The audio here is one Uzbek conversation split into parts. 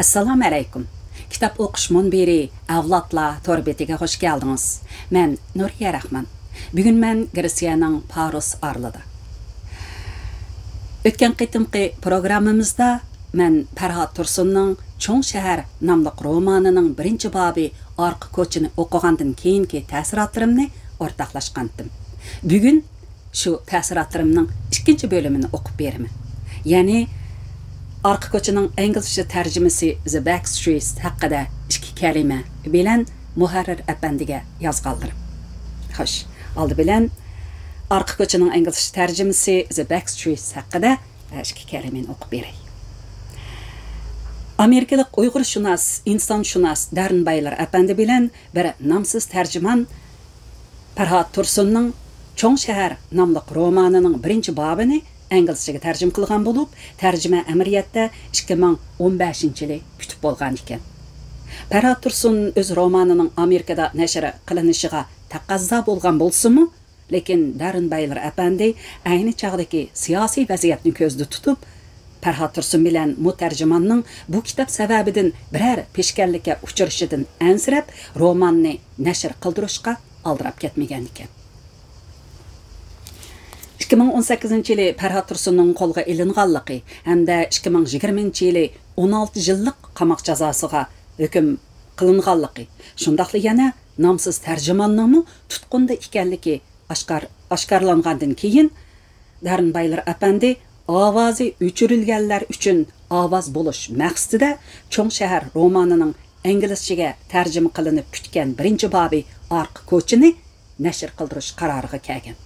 Assalamu alaykum. Kitap o'qish munbiri avlodlar torbetiga hoş geldiniz. Men Nuriya Rahman. Bugün men Gretsiyaning Paris arlida. O'tgan qitimqi programmamizda men Farhod Tursunning Cho'ng shahar nomli romanining birinchi bobi orqa ko'chini o'qigandan keyingi ta'sirotlarimni o'rtoqlashgandim. Bugun shu ta'sirotlarimning ikkinchi bo'limini o'qib beraman. Ya'ni Arka ko'chining inglizcha tarjimasi The Backstreets haqida ikki kalima bilan muharrir apandiga yozganlarim. Xo'sh, oldi bilan Arka ko'chining inglizcha tarjimasi The Backstreets haqida ikki kalimani o'qib beray. Amerikalik Uyg'urshunos, insonshunos Darnbaylar apandi bilan bir nomsiz tarjimon Farhod Tursunning Cho'ng shahar nomli romanining birinchi bobini inglizchaga tarjim qilgan bo'lib, tarjima amaliyotda 2015-yili kutib bo'lgan ekan. Farhod Tursun o'z romanining Amerikada nashr qilinishiga taqozo bo'lgan bo'lsa-mu, lekin Darnbaylar apandi ayni chog'dagi siyosiy vaziyatni ko'zda tutib, Farhod Tursun bilan mutarjimonning bu kitob sababidan biror peshkanlikka uchrashidan ansirab, romanni nashr qildirishga oldirab ketmagan ekan. 2018-yili Farhod Tursunning qo'lga ilinganligi hamda 2020-yili 16 yillik qamoq jazosiga hukm qilinganligi, shundaqli yana nomsiz tarjimonning tutqunda ekanligi oshkorlangandan keyin Darnbaylar apandi ovozi o'chirilganlar uchun ovoz bo'lish maqsadida Cho'ng shahar romanining inglizchaga tarjima qilinib kutgan birinchi bobi orqa ko'chini nashr qildirish qaroriga kelgan.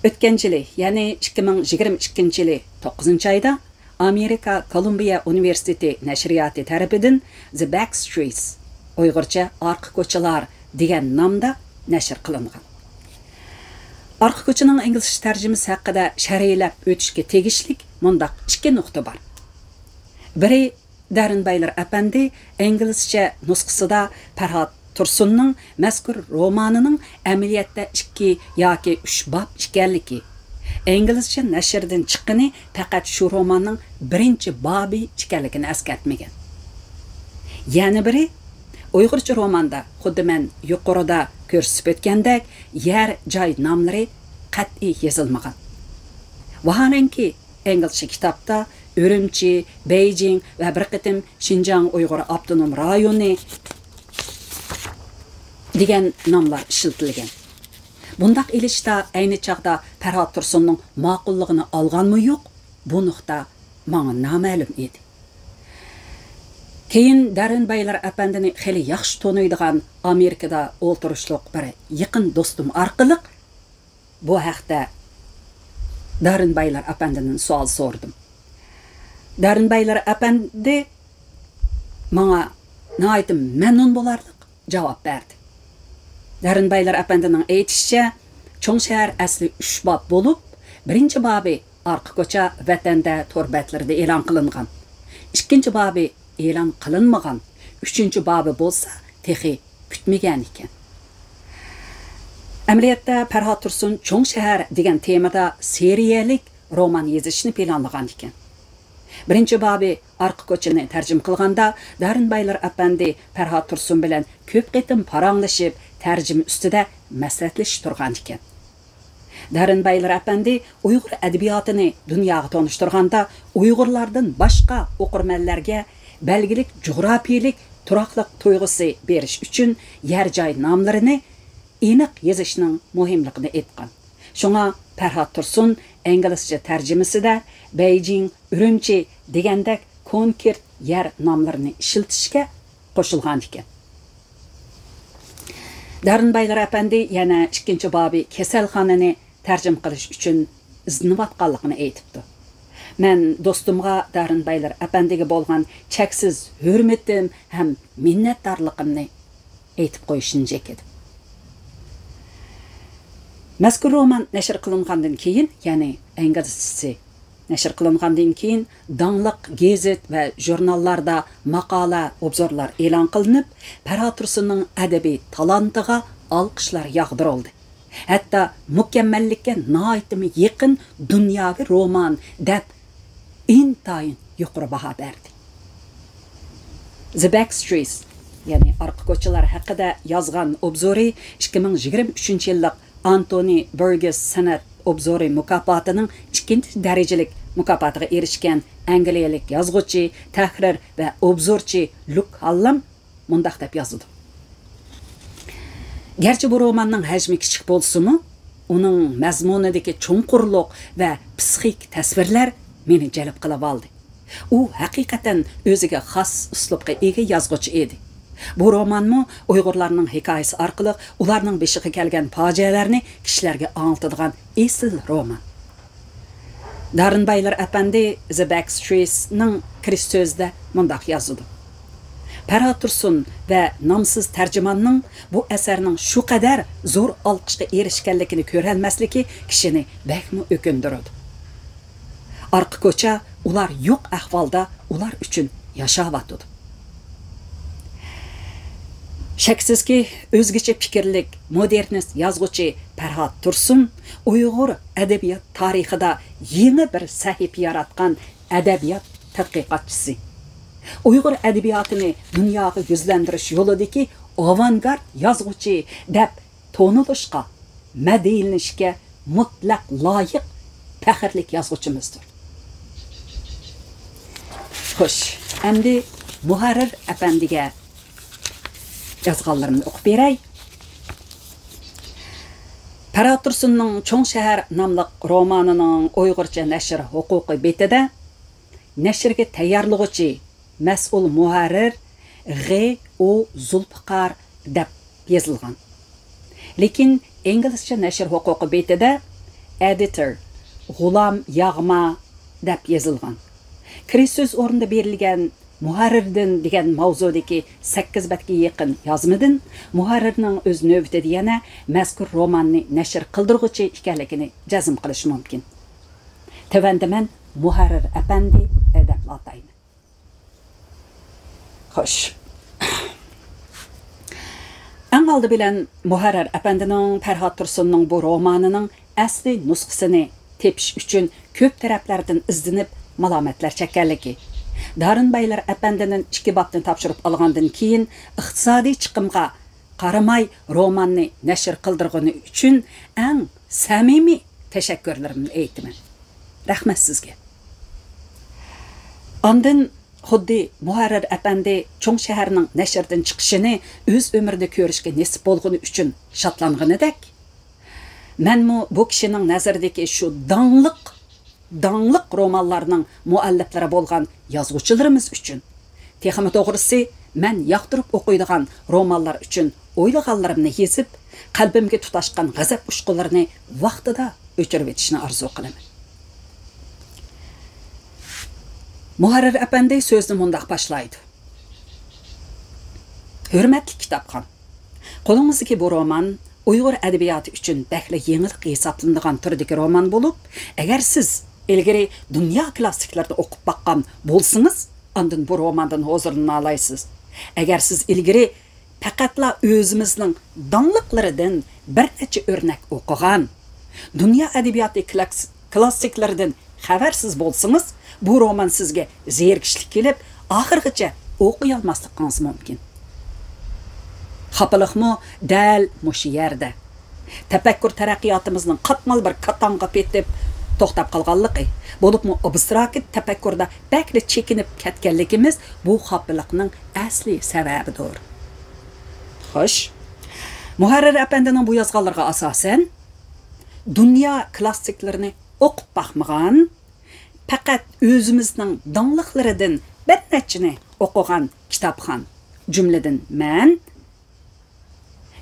O'tgan yili, ya'ni 2022-yili 9-oyda Amerika Kolumbiya Universiteti nashriyoti tarafidan The Backstreets, Uyg'urcha orqa ko'chalar degan nomda nashr qilingan. Orqa ko'chining inglizcha tarjimasi haqida sharhlab o'tishga tegishli mundaq ikki nuqta bor. Biri Darnbaylar apandi inglizcha nusxasida Farhod Tursunning mazkur romanining amaliyotda 2 yoki 3 bob ekanligi. Inglizcha nashrdan chiqqani faqat shu romanning birinchi bobi ekanligini eslatmagan. Yana biri Uyg'urcha romanda xuddi men yuqorida ko'rsatib o'tgandek yer joy nomlari qat'iy yozilmagan. Vaholanki inglizcha kitobda Urumchi, Beijing va bir qatim Xinjiang Uyg'ur avtonom rayoni degan nomlar ishlatilgan. Bundaq ilishda ayni chaqda Farhod Tursunning ma'qulligini olganmi yo'q, bu nuqta menga noma'lum edi. Keyin Darnbaylar apandini xeli yaxshi taniydigan Amerikada o'ltirishliq bir yaqin do'stim orqali bu haqda Darnbaylar apandidan savol so'rdim. Darnbaylar apandi menga naytim mamnun bo'lardik javob berdi. Darnbaylar apandining aytishicha, Cho'ng shahar asli 3 bob bo'lib, birinchi bobi orqa ko'cha vatanda torbatlarda e'lon qilingan. Ikkinchi bobi e'lon qilinmagan, uchinchi bobi bo'lsa, texi kutmagan ekan. Amaliyotda Farhod Tursun Cho'ng shahar degan temada seriyalik roman yozishni planlagan ekan. Birinchi bobi orqa ko'chini tarjim qilganda Darnbaylar apandi Farhod Tursun bilan ko'p qitim paranglashib, tarjima ustida maslahatlashib turgan ekan. Darnbaylar apandi Uyg'ur adabiyotini dunyoga tanishtirganda Uyg'urlardan boshqa o'qirmanlarga belgilik jug'rafiyalik turaqliq tuyg'usi berish uchun yer joy nomlarini aniq yozishning muhimligini aytgan. Shunga Farhod Tursun inglizcha tarjimasida Beijing, Urumchi degandek konkret yer nomlarini ishlatishga qo'shilgan ekan. Darnbaylar apandi yana ikkinchi bobi kasalxonani tarjim qilish uchun iznivatganligini aytibdi. Men do'stimga Darnbaylar apandiga bo'lgan cheksiz hurmatim ham minnatdorligimni aytib qo'yishni edim. Mazkur roman nashr qilingandan keyin, ya'ni inglizchasi nashr qilingandan keyin donliq gazet va jurnallarda maqola, obzorlar e'lon qilinib, Farhod Tursunning adabiy talantiga olqishlar yog'dirildi. Hatto mukammallikka noitimi yaqin dunyoviy roman deb intayin yuqori baho berdi. The Backstreets, ya'ni orqa ko'chalar haqida yozgan obzori 2023 yillik Anthony Burgess san'at obzori mukofotining ikkinchi darajalik mukofotiga erishgan angliyalik yozuvchi, tahrir va obzorchi Luke Hallam mundaq deb yozdi. Gerçi bu romanning hajmi kichik bo'lsa-mu, uning mazmunidagi cho'nqurliq va psixik tasvirlar meni jalb qilib oldi. U haqiqatan o'ziga xos uslubga ega yozuvchi edi. Bu romanmi Uyg'urlarning hikoyasi orqali ularning beshiga kelgan fojialarni kishilarga anlatadigan esil roman. Darınbaylar apandi The Backstreets'ning kirish so'zida mundaq yozdi. Farhod Tursun va nomsiz tarjimonning bu asarning shu qadar zo'r olqishga erishganligini ko'rolmasligi kishini bakmi o'kindiradi. Orqa ko'cha ular yo'q ahvolda ular uchun yashayotdi. Shaksizki, o'zgacha fikrlik modernist yozuvchi Farhod Tursun Uyg'ur adabiyot tarixida yangi bir sahifa yaratgan adabiyot tadqiqotchisi. Uyg'ur adabiyotini dunyoga yuzlantirish yo'lidagi avangard yozuvchi deb to'nilishga, madhiyalanishga mutlaq loyiq faxrlik yozuvchimizdir. Xo'sh, endi Muharrir apandiga yazganlarimni o'qib beray. Farhod Tursunning Cho'ng shahar nomli romanining Uyg'urcha nashr huquqi betida nashrga tayyorlovchi mas'ul muharrir G.O. Zulfiqar deb yozilgan. Lekin inglizcha nashr huquqi betida editor G'ulom Yag'ma deb yozilgan. Kirish so'z o'rnida berilgan muharrirdan degan mavzudagi 8 betga yaqin yozmadan muharrirning o'z navbatida yana mazkur romanni nashr qildiruvchi ekanligini jazm qilish mumkin. Tavanda men Muharrir apandi deb atayman. Xo'sh. Eng oldi bilan Muharrir apandining Farhod Tursunning bu romanining asli nusxasini tepish uchun ko'p taraflardan izlanib malomatlar chekkanligi. Darınbaylar apandining 2 bobni topshirib olgandan keyin iqtisodiy chiqimga qaramay romanni nashr qildirgani uchun eng samimiy tashakkurlarimni aytaman. Rahmat sizga. Ondan xuddi Muharrir apandi Cho'ng shaharning nashrdan chiqishini o'z umrida ko'rishga nasib bo'lgani uchun shodlanganidek, menmi bu kishining nazaridagi shu dangliq romanlarning mualliflari bo'lgan yozuvchilarimiz uchun, texmi to'g'risi men yoqtirib o'qiydigan romanlar uchun o'ylaganlarimni yezib, qalbimga tutashgan g'azab ushqularini vaqtida o'chirib etishni orzu qilaman. Muharrir apandi so'zni mundaq boshlaydi. Hurmatli kitobxon, qo'lingizdagi bu roman Uyg'ur adabiyoti uchun bakla yengillik hisoblanadigan turdagi roman bo'lib, agar siz ilgari dunyo klassiklarida o'qib baqqan bo'lsangiz, ondan bu romandan hozirlana olaysiz. Agar siz ilgari faqatla o'zimizning donliqlaridan bir necha o'rnak o'qigan, dunyo adabiyoti klassiklaridan xabarsiz bo'lsangiz, bu roman sizga zerikishlik kelib, oxirgacha o'qiy olmasligingiz mumkin. Xapiliqmi dal mush yerda. Tafakkur taraqqiyotimizning qatmal bir qatonga petib to'xtab qolganligi, bo'libmi abstrakt tafakkurda bakli chekinib ketganligimiz bu xapiliqning asli sababidir. Xo'sh, Muharrir apandining bu yozganlariga asosan dunyo klassiklarini o'qib baxmagan, faqat o'zimizning donliqlaridan bir nechini o'qigan kitobxon, jumladan men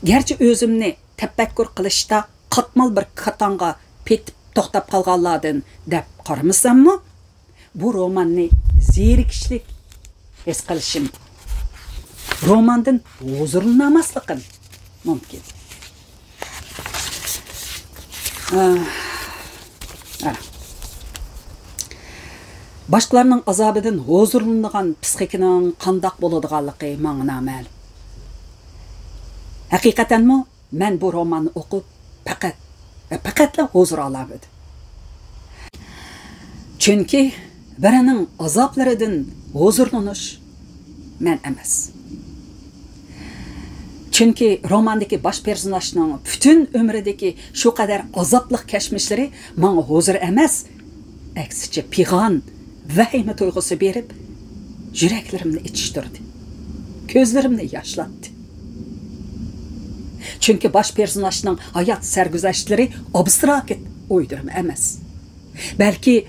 gerçi o'zimni tafakkur qilishda qatmal bir qatonga petib to'xtab qolganlardan deb qaramasammi, bu romanni zerikishlik his qilishim, romandan huzurlanmasligim mumkin. Başqalarning azobidan huzurlangan psixikaning qandaq bo'ladiganligi menga noma'lum. Haqiqatanmi men bu romanni o'qib faqatla huzur olaman. Chunki birining azoblaridan huzurlanish, men emas. Çünkü romandaki baş personajning bütün ömrüdeki şu kadar azaplık keşmişleri bana hozir emas, aksiçe piğan, vahime toygusu berip, yüreklerimni içiştirdi. Gözlerimni yaşlattı. Çünkü baş personajning hayat sergüzeştleri abstrakt uydurma emas. Belki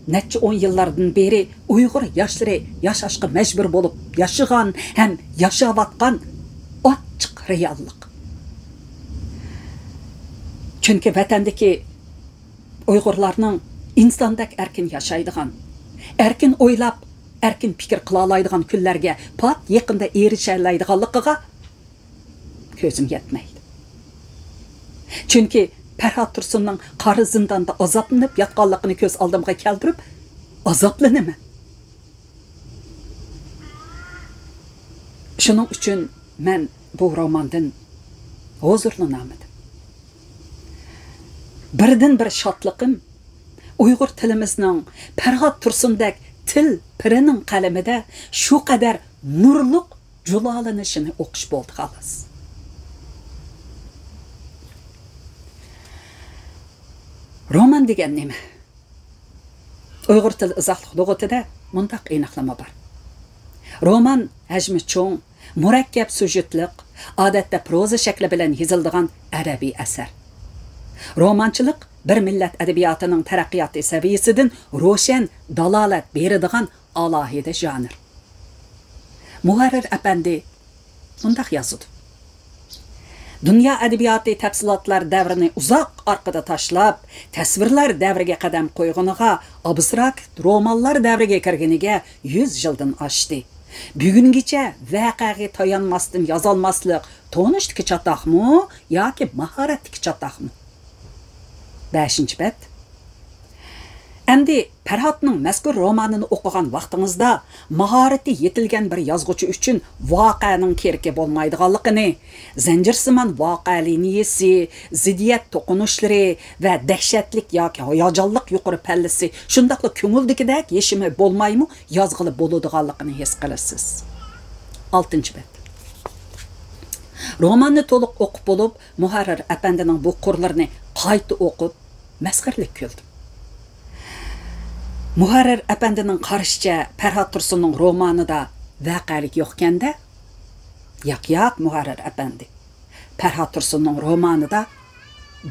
neçe 10 yıllardan beri Uygur yaşları yaşaşqa mecbur bolup yaşagan hem yaşavatkan açık reallik. Çünkü vatandaki Uygurlarning insondak erkin yaşaydigan, erkin oylap, erkin fikir qila oladigan kunlarga pat yaqinda erishalaydiganligiga ko'zim yetmaydi. Çünkü Ferhat Tursunning qari zindonda azoblanib yotganligini ko'z oldimga keltirib, azoblanaman. Shuning uchun men bu romandan huzurlanamadim. Birdan bir shotliqim Uyg'ur tilimizning Ferhat Tursundak til pirining qalamida shu qadar nurliq julalanishini o'qish bo'ldi xolos. Roman degan nima? Uyg'ur tili izohli lug'atida mundaq aniqlama bor. Roman hajmi cho'ng, murakkab sujetliq, odatda proza shakli bilan yoziladigan arabiy asar. Romanchilik bir millat adabiyotining taraqqiyoti saviyasidan ro'shan dalolat beradigan alohida janr. Muharrir apandi mundaq yozdi. Dünya adabiyoti tafsilotlar davrini uzoq orqada tashlab, tasvirlar davriga qadam qo'yg'iniga, abstrakt romanlar davriga kirganiga 100 yildan oshdi. Bugungacha voqeaga tayanmasdan yozolmaslik tonishdiki chatoqmi yoki mahoratdiki chatoqmi? 5-bet. Endi Ferhatning mazkur romanini o'qigan vaqtingizda mahorati yetilgan bir yozuvchi uchun voqeaning kerki bo'lmaydiganligini, zanjirsimon voqea liniyasi, ziddiyat to'qinishlari va dahshatlik yoki hayajonlik yuqori pallasi shundaqla ko'ngildagidek yeshimi bo'lmaymi, yozg'ili bo'ladiganligini his qilasiz. 6-bet. Romanni to'liq o'qib bo'lib, Muharrir apandining bu qurlarini qayta o'qib, masxarlik ko'rdim. Muharrir apandining qarashicha Ferhat Tursunning romanida voqealik yo'qkanda, yo'q, Muharrir apandi. Ferhat Tursunning romanida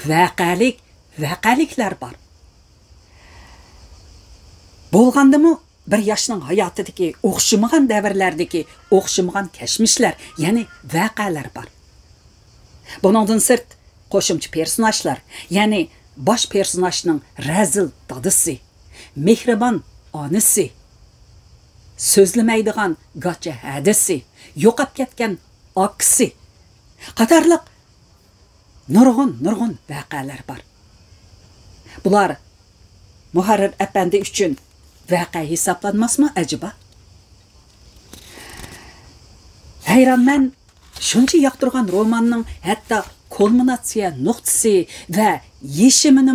voqealiklar bor. Bo'lgandimi bir yoshning hayotidagi o'xshamagan davrlardagi o'xshamagan kashmishlar, ya'ni voqealar bor. Buningdan sirt qo'shimcha personajlar, ya'ni bosh personajning razil dadisi, mehribon onasi, so'zlamaydigan gacha hadisi, yo'qab ketgan akisi qatorliq nurg'un voqealar bor. Bular Muharrir apandi uchun voqea hisoblanmasmi acaba? Hayronman, shuncha yoqtirgan romanning hatto kulminatsiya nuqtasi va yeshimini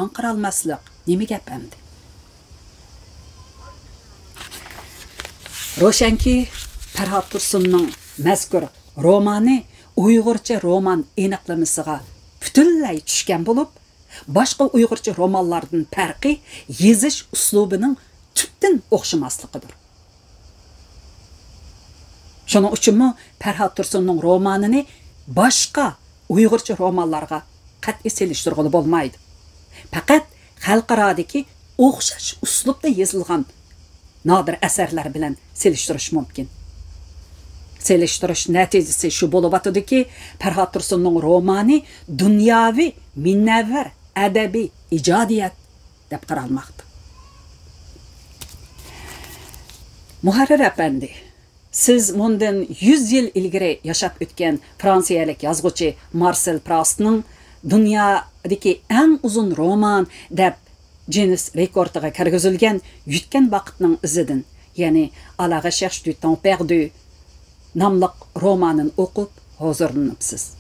anqira olmaslik nima gap endi? Ro'shanki Ferhat Tursunning mazkur romani Uyg'urcha roman aniqlamasiga butunlay tushgan bo'lib, boshqa Uyg'urcha romanlardan farqi yozish uslubining tubdan o'xshamasligidir. Shuning uchunmi Ferhat Tursunning romanini boshqa Uyg'urcha romanlarga qat'iy selishtirg'ili bo'lmaydi. Faqat xalqarodagi o'xshash uslubda yozilgan nadir asarlar bilan selishtirish mumkin. Selishtirish natijasi shu bo'lib o'tadiki, Ferhat Tursunning romani dunyoviy minavvar adabiy ijodiyat deb qaralmoqda. Muharrir apandi, siz bundan 100 yil ilgari yashab o'tgan fransiyalik yozuvchi Marcel Proustning dunyodagi eng uzun roman deb Guinness rekordiga kirgizilgan yutgan vaqtning izidan, ya'ni À la recherche du temps perdu nomli romanini o'qib hozirlanibsiz.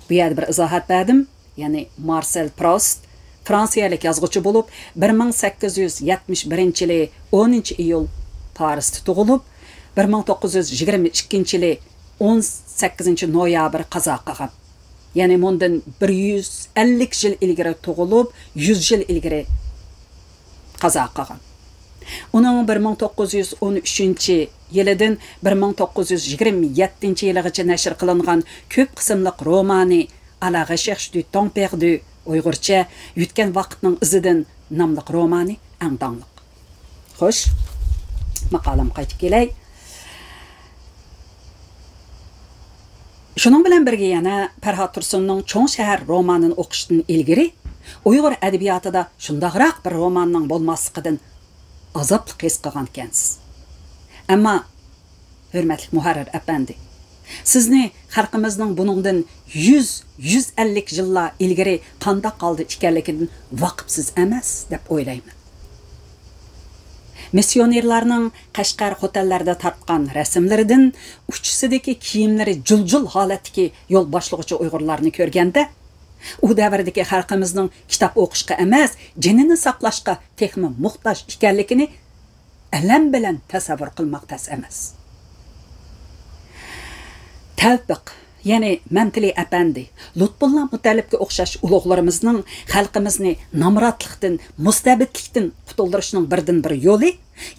Bu yerda bir izohat berdim, ya'ni Marcel Proust fransiyalik yozuvchi bo'lib, 1871-yili 10-iyul Parisda tug'ilib, 1922 18 noyabr qazo qilgan. Ya'ni bundan 150 yil ilgari tug'ilib, 100 yil ilgari qazo qilgan. Uning 1913 yilidan 1927 yilgacha nashr qilingan ko'p qismli romani À la recherche du temps perdu, Uyg'urcha yutgan vaqtning izidan nomli romani eng dangliq. Xo'sh, maqolam qaytib kelay. Shuning bilan birga yana Farhod Tursunning Cho'ng shahar romanini o'qishdan ilgari Uyg'ur adabiyotida shundaqroq bir romanning bo'lmasligidan azobli his qilgan ekansiz. Ammo hurmatli muharrir apandi, sizni xalqimizning buningdan 100-150 yillar ilgari qanday qoldi ekanligidan vaqifsiz emas deb o'ylayman. Missionerlarning Qashqar hotellarda tartgan rasmlaridan uchisidagi kiyimlari juljul holatdagi yo'l boshlovchi Uyg'urlarni ko'rganda, u davrdagi xalqimizning kitob o'qishga emas, jinini saqlashga texmi muhtoj ekanligini alam bilan tasavvur qilmoq tas emas. Tavfiq, ya'ni Mamtili apandi, Lutfullo Mutallibga o'xshash ulug'larimizning xalqimizni nomrodlikdan, mustabidlikdan qutuldirishning birdan bir yo'li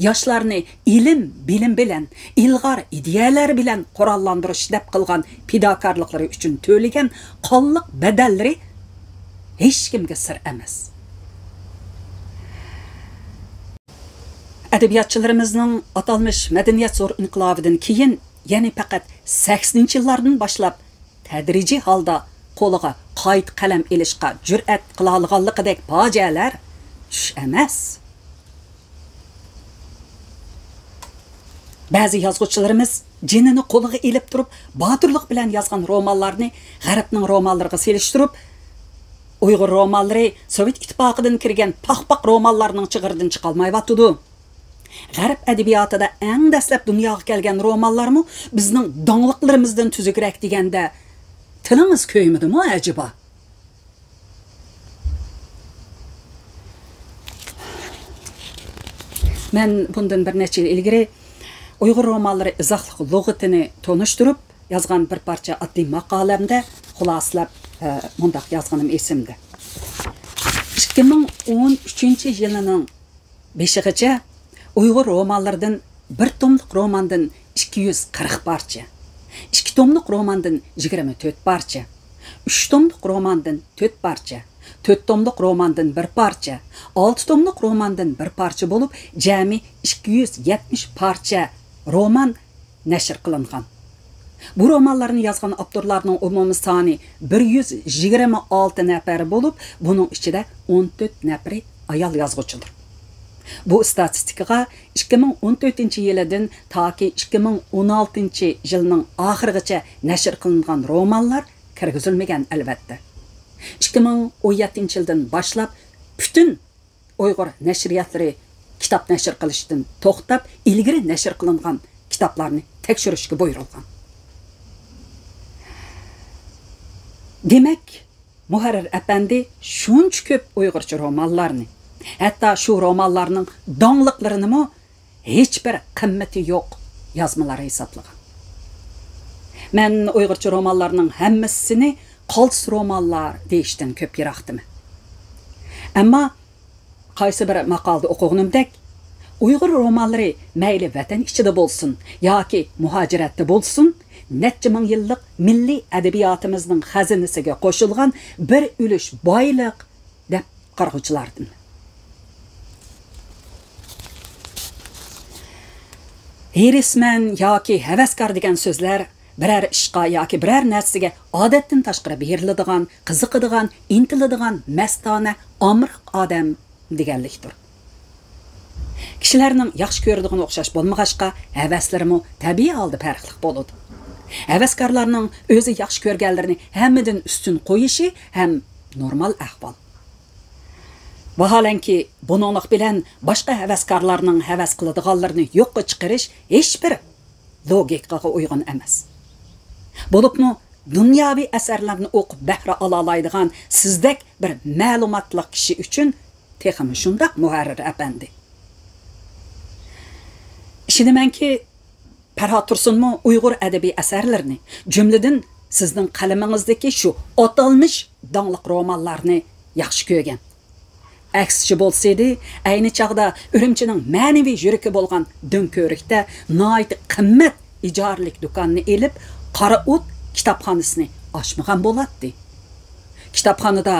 yoshlarni ilm, bilim bilan, ilg'or ideyalar bilan qurollantirish deb qilgan fidokorliklari uchun to'lagan qonliq badallari hech kimga sir emas. Adabiyotchilarimizning atalmış madaniyat zo'r inqilobidan keyin, ya'ni faqat 80-yillardan boshlab tadrijiy holda qo'liga qayt qalam elishga jur'at qila olganligidek fojialar tush emas. Ba'zi yozuvchilarimiz jinini qo'liga elib turib, botirlik bilan yozgan romanlarni g'arbning romanlariga selishtirib, Uyg'ur romanlari Sovet ittifoqidan kirgan paxpaq romanlarning chig'iridan chiqa olmayotdi. G'arb adabiyotida eng dastlab dunyoga kelgan romanlarmi bizning dongliqlarimizdan tuzukroq deganda tilimiz ko'ymidimi ajiba? Men bundan bir necha yil ilgari Uyg'ur romanlari izohli lug'atini tonishtirib yozgan bir parcha oddiy maqolamda xulosalab mundaq yozganim esimda. 2013-yilining 5-gacha Uyg'ur romanlaridan bir tomliq romandan 240 parcha, 2 tomliq romandan 24 parcha, 3 tomliq romandan 4 parcha, 4 tomliq romandan 1 parcha, 6 tomliq romandan 1 parcha bo'lib, jami 270 parcha roman nashr qilingan. Bu romanlarni yozgan avtorlarning umumiy soni 126 nafar bo'lib, buning ichida 14 nafari ayol yozuvchidir. Bu statistikaga 2014-yildan toki 2016-yilning oxirigacha nashr qilingan romanlar kirgizilmagan albatta. 2017-yildan boshlab butun Uyg'ur nashriyotlari kitob nashr qilishdan to'xtab, ilgari nashr qilingan kitoblarni tekshirishga buyurilgan. Demak, muharrir apandi shuncha ko'p Uyg'urcha romanlarni, hatto shu romanlarning dongliqlarini hech bir qimmati yo'q yozmalari hisoblagan. Men Uyg'urcha romanlarning hammasini qols romanlar deyishdan ko'p yiroqdim. Ammo qaysi bir maqolda o'qiganimdek, Uyg'ur romanlari mayli vatan ichida bo'lsin yoki muhojiratda bo'lsin, necha ming yillik milliy adabiyotimizning xazinasiga qo'shilgan bir ulush boyliq deb qarg'uvchilardim. Herisman yoki havaskor degan so'zlar biror ishqa yoki biror narsaga odatdan tashqari beriladigan, qiziqadigan, intiladigan mastona, omriq odam deganlikdir. Kishilarning yaxshi ko'radigan o'xshash bo'lmag'achqa, havaslarimi tabiiy holda farqli bo'ladi. Havaskorlarning o'zi yaxshi ko'rganlarini hammadan ustun qo'yishi ham normal ahvol. Vaholanki buninglik bilan boshqa havaskorlarning havas qiladiganlarini yo'qqa chiqarish hech bir logikaga uyg'un emas. Bo'libmi dunyoviy asarlarni o'qib bahra ola oladigan sizdek bir ma'lumotli kishi uchun texmi shundoq muharrir apandi. Ishonamanki, Farhod Tursunmu Uyg'ur adabiy asarlarini, jumladan sizning qalamingizdagi shu atalmış dаңlıq romanlarni yaxshi ko'rgan. Aksichi bo'lsaydi, ayni chaqda Urumchining ma'naviy yuragi bo'lgan Do'nko'rikda nihoyat qimmat ijoralik do'konni elib, Qora o't kitobxonasini ochmagan bo'ladi. Kitobxonada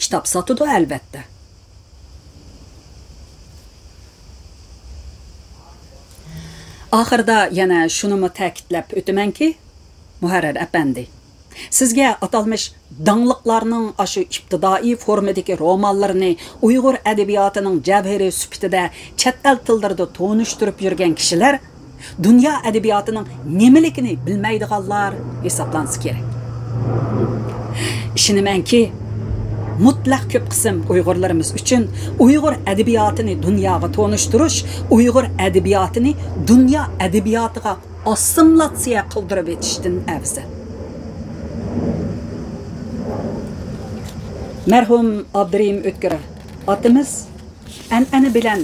kitob sotadi albatta. Oxirida yana shuni ta'kidlab o'tamanki, Muharrir apandi, sizga atalmış dаңlықlarning aşı ibtidai formadagi romanlarini Uyg'ur adabiyotining javhari sifatida chet el tillarida tonishtirib yurgan kishilar dunyo adabiyotining nimaligini bilmaydiganlar hisoblansa kerak. Ishonamanki, mutlaq ko'p qism Uyg'urlarimiz uchun Uyg'ur adabiyotini dunyoga tonishtirish, Uyg'ur adabiyotini dunyo adabiyotiga assimilyatsiya qildirib etishdan afzal. Merhum Abdurahim Ötkir atımız an'ana bilan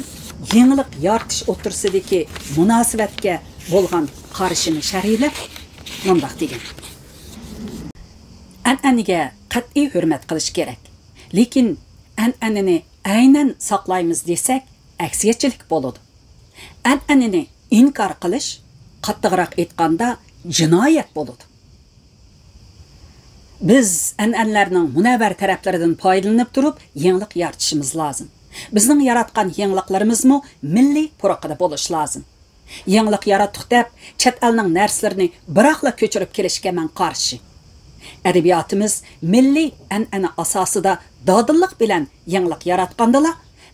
yenilik yaratish o'tirsidagi munosabatga bo'lgan qarashini sharhlab mundaq degan. An'anaga qat'iy hurmat qilish kerak. Lekin an'anani aynan saqlaymiz desak, aksiyatchilik bo'ladi. An'anani inkor qilish, qattiqroq aytganda, jinoyat bo'ladi. Biz an'analarning munavvar taraflaridan foydalanib turib, yangilik yaratishimiz lozim. Bizning yaratgan yangiliklarimiz-mu milliy puruqida bo'lish lozim. Yangilik yaratdik deb, chet elning narslarini biroqla ko'chirib kelishga men qarshi. Adabiyotimiz milliy an'ana asosida dodillik bilan yangilik yaratgandala,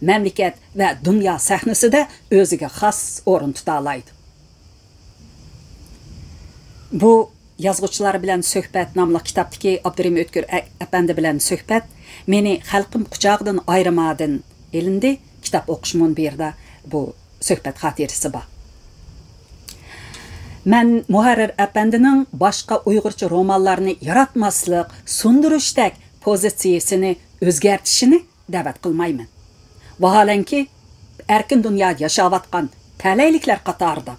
mamlakat va dunyo sahnasida o'ziga xos o'rin tuta oladi. Bu Yazgıçılar bilan söhbət namlı kitapdaki Abdurahim Ötkir apandi bilan söhbət meni xalqim quchog'idan ayrimadin elindi. Kitap o'qishmun berdi. Bu söhbət xotirasi bor. Men Muharrir apandining boshqa Uyg'urcha romanlarni yaratmaslik, sundirishdak pozitsiyasini o'zgartishini da'vat qilmayman. Vaholanki, erkin dunyoda yashayotgan talayliklar qatorida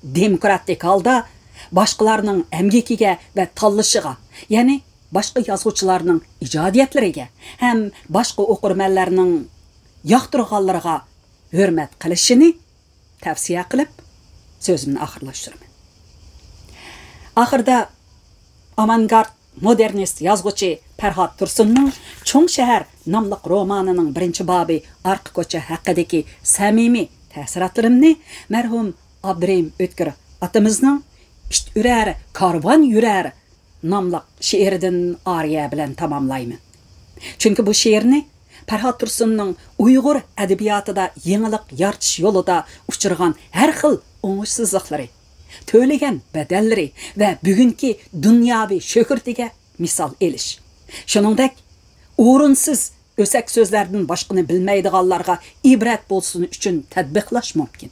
demokratik holda başqalarının əmgekiga və tallaşıga, yəni başqa yazğıçılarının icadiyyətleriga, həm başqa oqurmanlarının yaxtırğanlarına hörmət qilishini tavsiya qilib, sözümni axırlaşdırıram. Axırda avangard modernist yazğıçı Farhod Tursunning Cho'ng shahar nomli romanının birinchi bobi Arqa ko'cha haqidagi samimiy ta'sirotlarimni marhum Abdurahim Ötkir atamizning İşte ürer, karvan yürer namlı şiirden ariya bilen tamamlayman. Çünkü bu şiirini Farhod Tursunning Uyg'ur adabiyotida yenilik yaratish yo'lida uchirgan har xil o'ngishsizliklari, to'lagan badallari va bugungi dunyoviy shuhratiga misol elish. Shuningdek, o'rinsiz o'sak so'zlardan boshqani bilmaydiganlarga ibrat bo'lsin uchun tatbiqlash mumkin.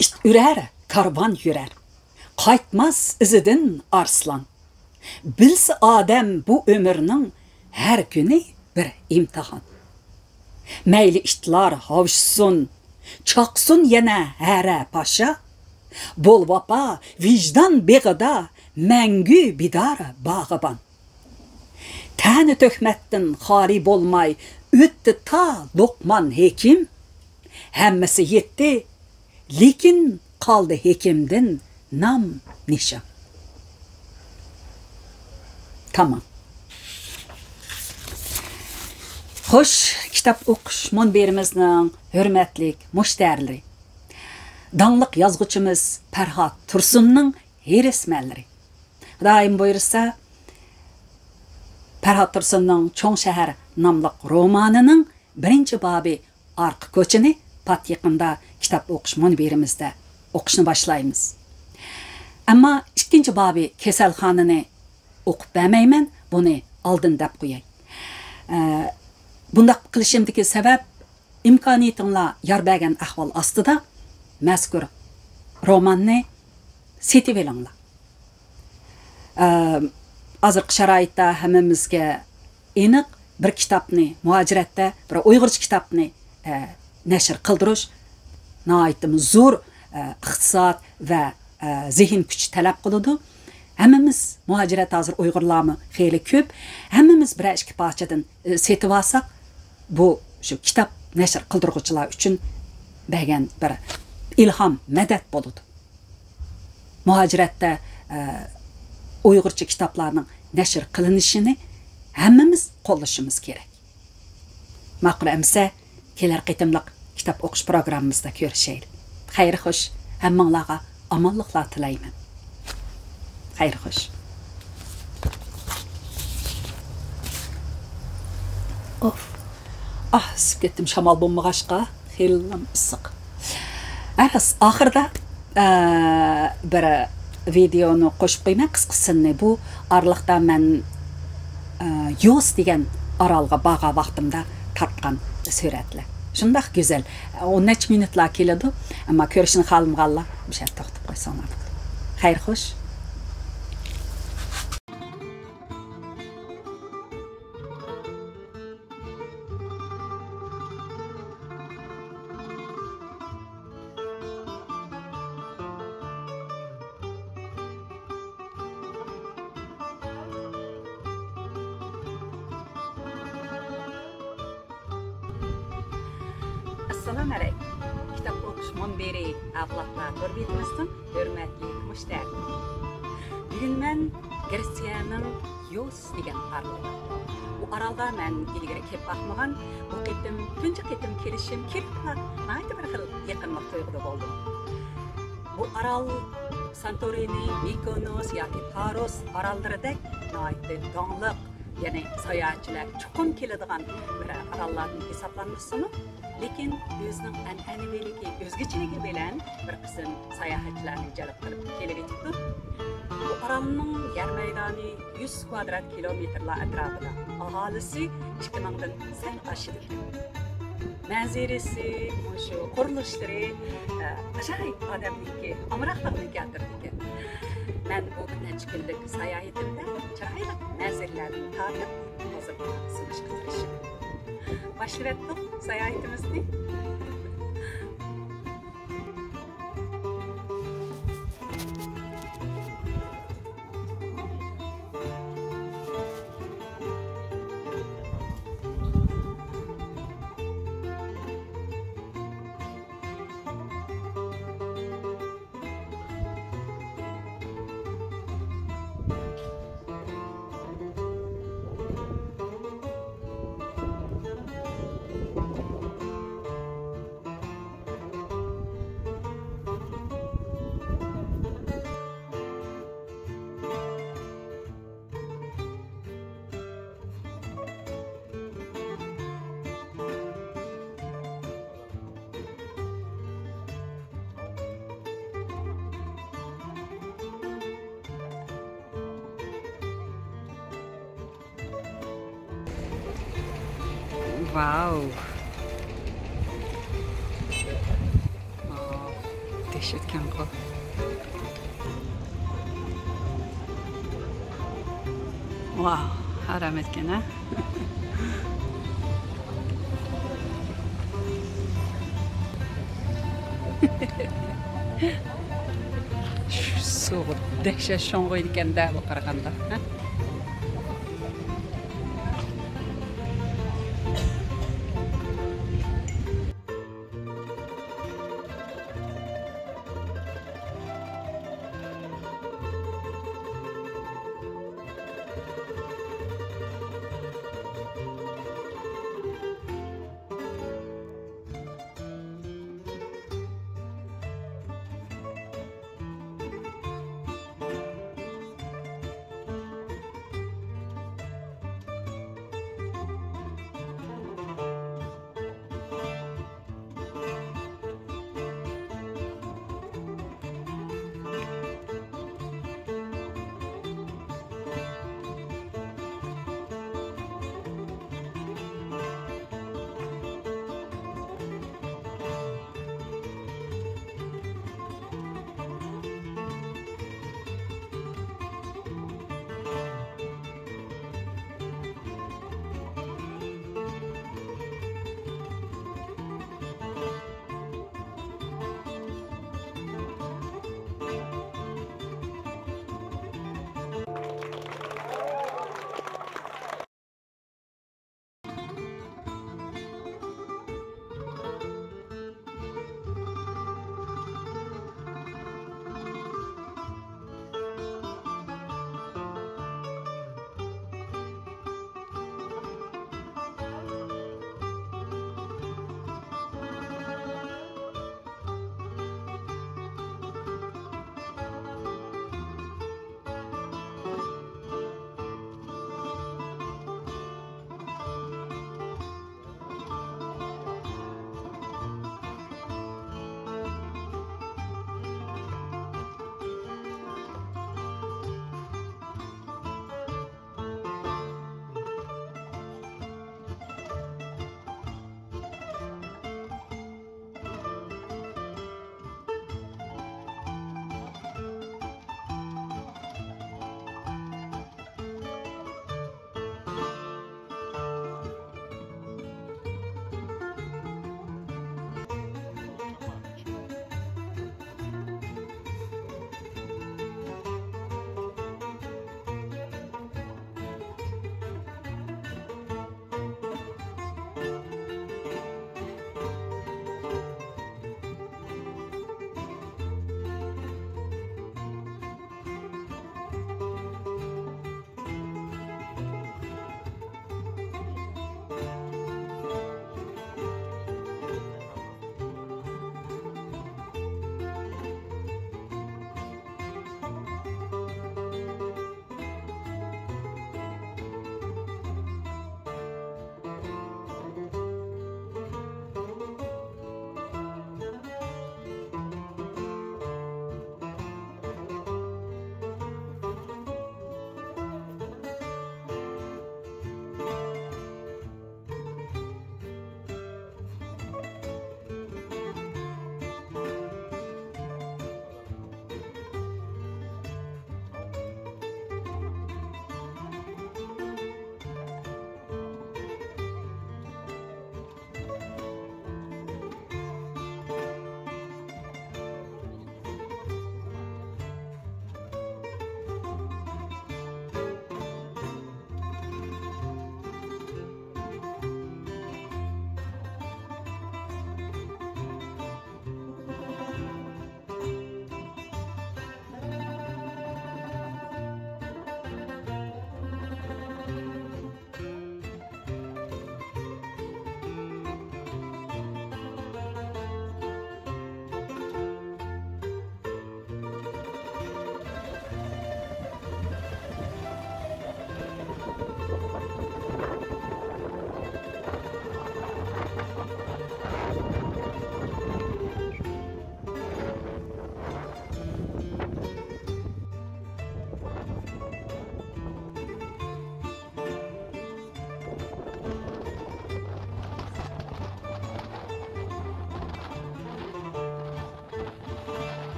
İşte ürer, karvan yürer. Qaytmaz izidan arslan. Bilse adam bu ömrünün her günü bir imtihan. Meyli iştlar havşsun, çaksın yana hara paşa. Bol vapa, vicdan begida, məngü bidara bağıban. Təni töhməttin xali bolmay, öttü ta Lokman hekim. Həmmisi yetti, lekin qaldı hekimdin nam nişan. Tamam. Xoş, kitap o'qish munberimizning hurmatli mushtarilar. Dаңlıq yazğıçımız Farhod Tursunning herismanlari. Xudoyim buyursa, Farhod Tursunning Cho'ng shahar nomli romanining birinchi bobi Arqa ko'chini pat yaqinda kitap o'qish munberimizda o'qishni boshlaymiz. Ammo ikkinchi bobi kasalxonani o'qib bermayman, buni oldin deb qo'yay. Bundaq qilishimdagi sabab imkoniyatinglar yor bergan ahvol ostida mazkur romanni setib olinglar. Hozirgi sharoitda hammamizga aniq bir kitobni muhojiratda, bir Uyg'urcha kitobni nashr qildirish nəhayət zor iqtisad və zihin gücü tələb qılıdı. Həmmimiz muhacirət hazır Uyğurlarmı xeyli köp. Həmmimiz bir iki parçadan setib alsaq, bu şu kitap nəşr qıldırğıçılar üçün bəgən bir ilham, mədət boludu. Muhacirətdə Uyğurca kitaplarının nəşr qılınışını həmmimiz qollashimiz kerak. Maqul əmsə, kelər qitimliq kitap oqış programımızda görüşəyik. Xeyri xoş, həmmənlərə amanlıqlar tilayman. Xeyri xoş. Of. Sıp ketdim şamal bulmağaşqa. Xeylim ısıq. Axırda bir videonu qoşub qoymaq qısqısını bu arlıqda mən Yos degan aralğa bağa vaxtımda tartqan suratlar. Şundaq güzel. 10 minutlar keladi, amma ko'rishni xalim qalla. Bir şey to'xtab qo'ysam. Xeyr xoş. Assalamu alaykum. Kitap okuş munbiri avlatlar torbiyatımızdan hürmetli müşter. Bugün mən Gresiyanın Yos degan aralda. Bu aralda mən ilgari kelib baxmagan, bu ketim tunji ketim kelishim kirpa, ayta bir xil yaqinlik to'yg'ida bo'ldim. Bu aral Santorini, Mykonos yoki Paros arallarida ayta donliq, ya'ni sayohatchilar chuqur keladigan bir arallarning hisoblanmasimi? Lekin o'zining an'anaviyligi, o'zgachiligi bilan bir qism sayohatchilarni jalb qilib kelib etibdi. Bu orolning yer maydoni 100 kvadrat kilometrlar atrofida, aholisi 2000 dan sal oshadi. Manzarasi, shu qurilishlari ajoyib odamniki, amroqliqni keltirdi. Men bu necha kunlik sayohatimda chiroyli manzaralarni tatib, hozir sizga qilishim. Başlayalım seyahatimizni. Wow. Dehşet kanka. Wow, haram etken ha. Şu soğuk dehşet şoңғойдыкен да bu qaraganda.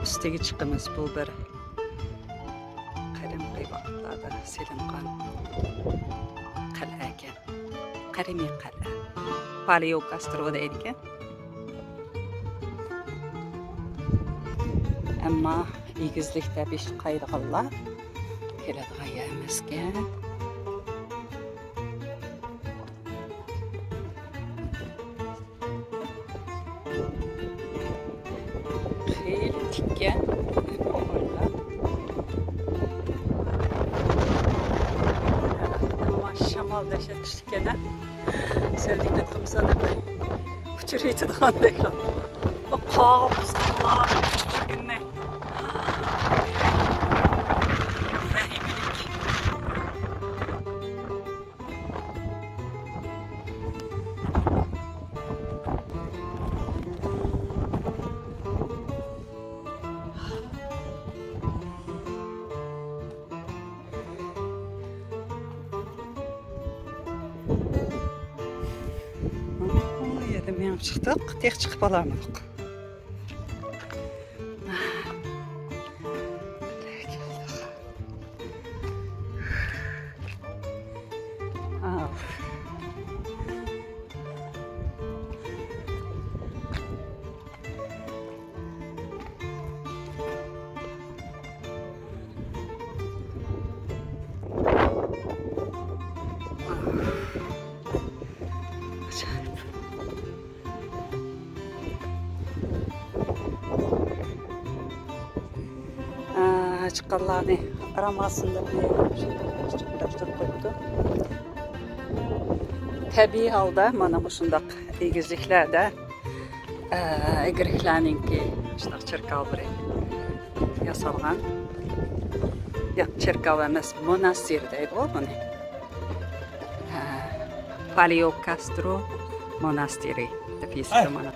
üstüge chiqamiz. Bu bir qadimgi vaqtlarda selingan qal'a ekan. Qadimiy qal'a. Paleokastro deydi ekan. Ammo egizlikda besh qayrilganlar keladigan yer emaskan. Xeyli tikkan. Ammo shamol dahshat tushgan. Sevdikni qimsanib uchiritadigan o qopslar tushganne. Men chiqdik, tek chiqib olamiz. Çıqqanlarni aramasında şunday qo'yibdi. Tabiiy holda mana shundaq egizliklarda egizliklarninki shundaq cherkov bir yasalgan. Yo'q, cherkov emas, monastir deydi buni. Paleokastro monastiri deb yozilgan mana.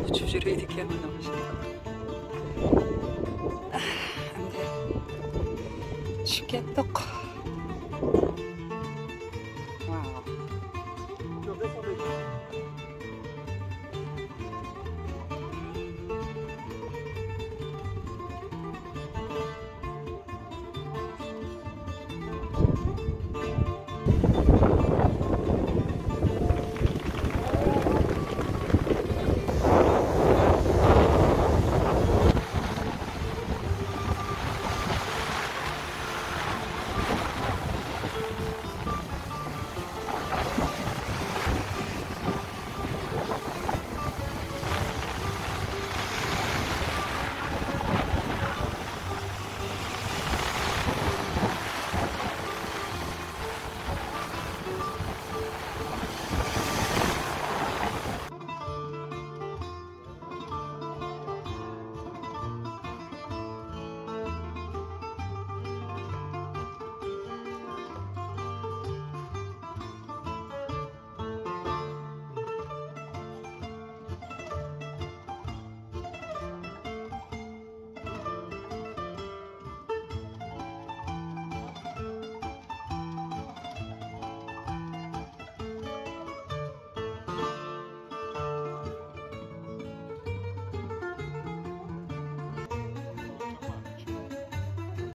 Uçup yürüydük yanına başladık. Şimdi düşüp kettik.